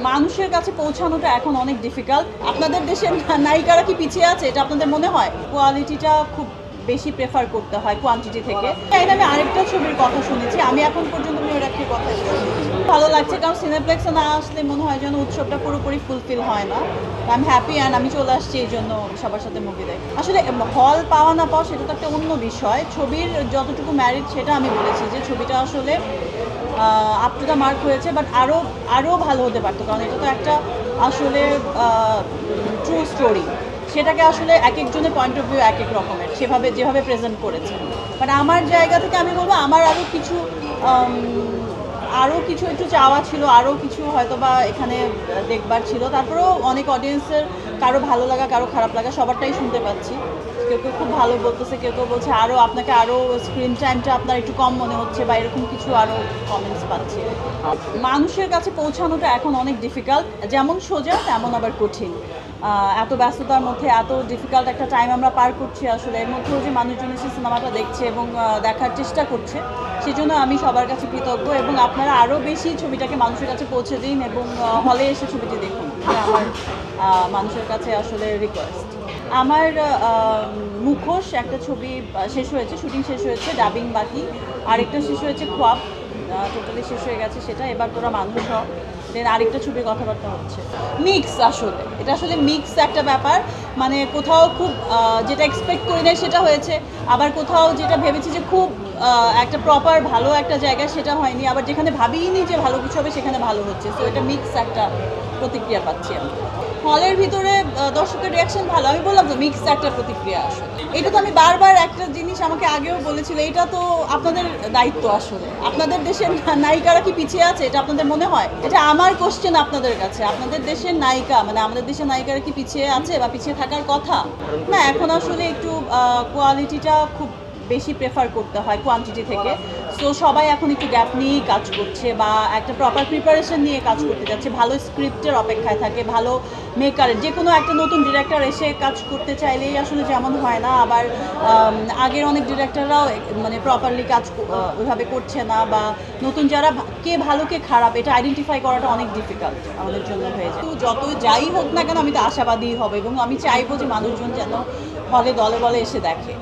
মানুষের কাছে পৌঁছানোটা এখন অনেক ডিফিকাল্ট। আপনাদের দেশের নায়িকারা কি পিছিয়ে আছে এটা আপনাদের মনে হয়? কোয়ালিটিটা খুব বেশি প্রেফার করতে হয় কোয়ান্টিটি থেকে। আমি আরেকটা ছবির কথা শুনেছি, আমি এখন পর্যন্ত মেয়েরাক্ষীর কথা ভালো লাগছে, কারণ সিনেপ্লেক্সে না আসলে মনে হয় যেন উৎসবটা পুরোপুরি ফুলফিল হয় না। আই এম হ্যাপি অ্যান্ড আমি চলে আসছি এই জন্য সবার সাথে মুভি দেখি। আসলে হল পাওয়া না পাওয়া সেটা তো একটা অন্য বিষয়। ছবির যতটুকু ম্যারিট সেটা আমি বলেছি যে ছবিটা আসলে আপ টু দ্য মার্ক হয়েছে, বাট আরও ভালো হতে পারতো, কারণ এটা তো একটা আসলে ট্রু স্টোরি। সেটাকে আসলে এক একজনের পয়েন্ট অফ ভিউ এক এক রকমের, যেভাবে প্রেজেন্ট করেছে। বাট আমার জায়গা থেকে আমি বলবো আমার আরও কিছু একটু চাওয়া ছিল, আরও কিছু হয়তো বা এখানে দেখবার ছিল। তারপরেও অনেক অডিয়েন্সের কারো ভালো লাগা কারো খারাপ লাগা সবারটাই শুনতে পাচ্ছি। কেউ কেউ খুব ভালো বলতেছে, কেউ কেউ বলছে আপনাকে আরও স্ক্রিন টাইমটা আপনার একটু কম মনে হচ্ছে, বা এরকম কিছু আরও কমেন্টস পাচ্ছি। মানুষের কাছে পৌঁছানোটা এখন অনেক ডিফিকাল্ট, যেমন সোজা তেমন আবার কঠিন। এত ব্যস্ততার মধ্যে এত ডিফিকাল্ট একটা টাইম আমরা পার করছি, আসলে এর মধ্যেও যে মানুষজন এসে সিনেমাটা দেখছে এবং দেখার চেষ্টা করছে, সেজন্য আমি সবার কাছে কৃতজ্ঞ। এবং আপনারা আরও বেশি ছবিটাকে মানুষের কাছে পৌঁছে দিন এবং হলে এসে ছবিটি দেখুন, আমার মানুষের কাছে আসলে রিকোয়েস্ট। আমার মুখোশ একটা ছবি শেষ হয়েছে, শুটিং শেষ হয়েছে, ডাবিং বাকি। আরেকটা শেষ হয়েছে খোয়াব, টোটালি শেষ হয়ে গেছে সেটা। এবার তোরা মানুষ হ, দেন আরেকটা ছবির কথাবার্তা হচ্ছে। মিক্স, এটা আসলে মিক্স একটা ব্যাপার। মানে কোথাও খুব যেটা এক্সপেক্ট করি নাই সেটা হয়েছে, আবার কোথাও যেটা ভেবেছি যে খুব একটা প্রপার ভালো একটা জায়গা সেটা হয়নি, আবার যেখানে ভাবিনি যে ভালো কিছু হবে সেখানে ভালো হচ্ছে। সো এটা মিক্স একটা প্রতিক্রিয়া পাচ্ছি আমি। হলের ভিতরে দর্শকের রিয়াকশন ভালো, আমি বললাম তো মিক্স একটা প্রতিক্রিয়া। আসলে এটা তো আমি বারবার একটা জিনিস আমাকে আগেও বলেছিল, এটা তো আপনাদের দায়িত্ব। আসলে আপনাদের দেশের নায়িকারা কি পিছিয়ে আছে এটা আপনাদের মনে হয়? এটা আমার কোশ্চেন আপনাদের কাছে। আপনাদের দেশের নায়িকা মানে আমাদের দেশের নায়িকারা কি পিছিয়ে আছে বা পিছিয়ে থাকার কথা না? এখন আসলে একটু কোয়ালিটিটা খুব বেশি প্রেফার করতে হয় কোয়ান্টিটি থেকে। সো সবাই এখন একটু গ্যাপ নিয়েই কাজ করছে, বা একটা প্রপার প্রিপারেশন নিয়ে কাজ করতে যাচ্ছে, ভালো স্ক্রিপ্টের অপেক্ষায় থাকে, ভালো মেকারের। যে কোনো একটা নতুন ডিরেক্টর এসে কাজ করতে চাইলেই আসলে যেমন হয় না, আবার আগের অনেক ডিরেক্টররাও মানে প্রপারলি কাজ ওইভাবে করছে না, বা নতুন যারা কে ভালো কে খারাপ এটা আইডেন্টিফাই করাটা অনেক ডিফিকাল্ট আমাদের জন্য হয়ে যায়। তো যত যাই হোক না কেন আমি তো আশাবাদী হব, এবং আমি চাইবো যে মানুষজন যেন হলে দলে বলে এসে দেখে।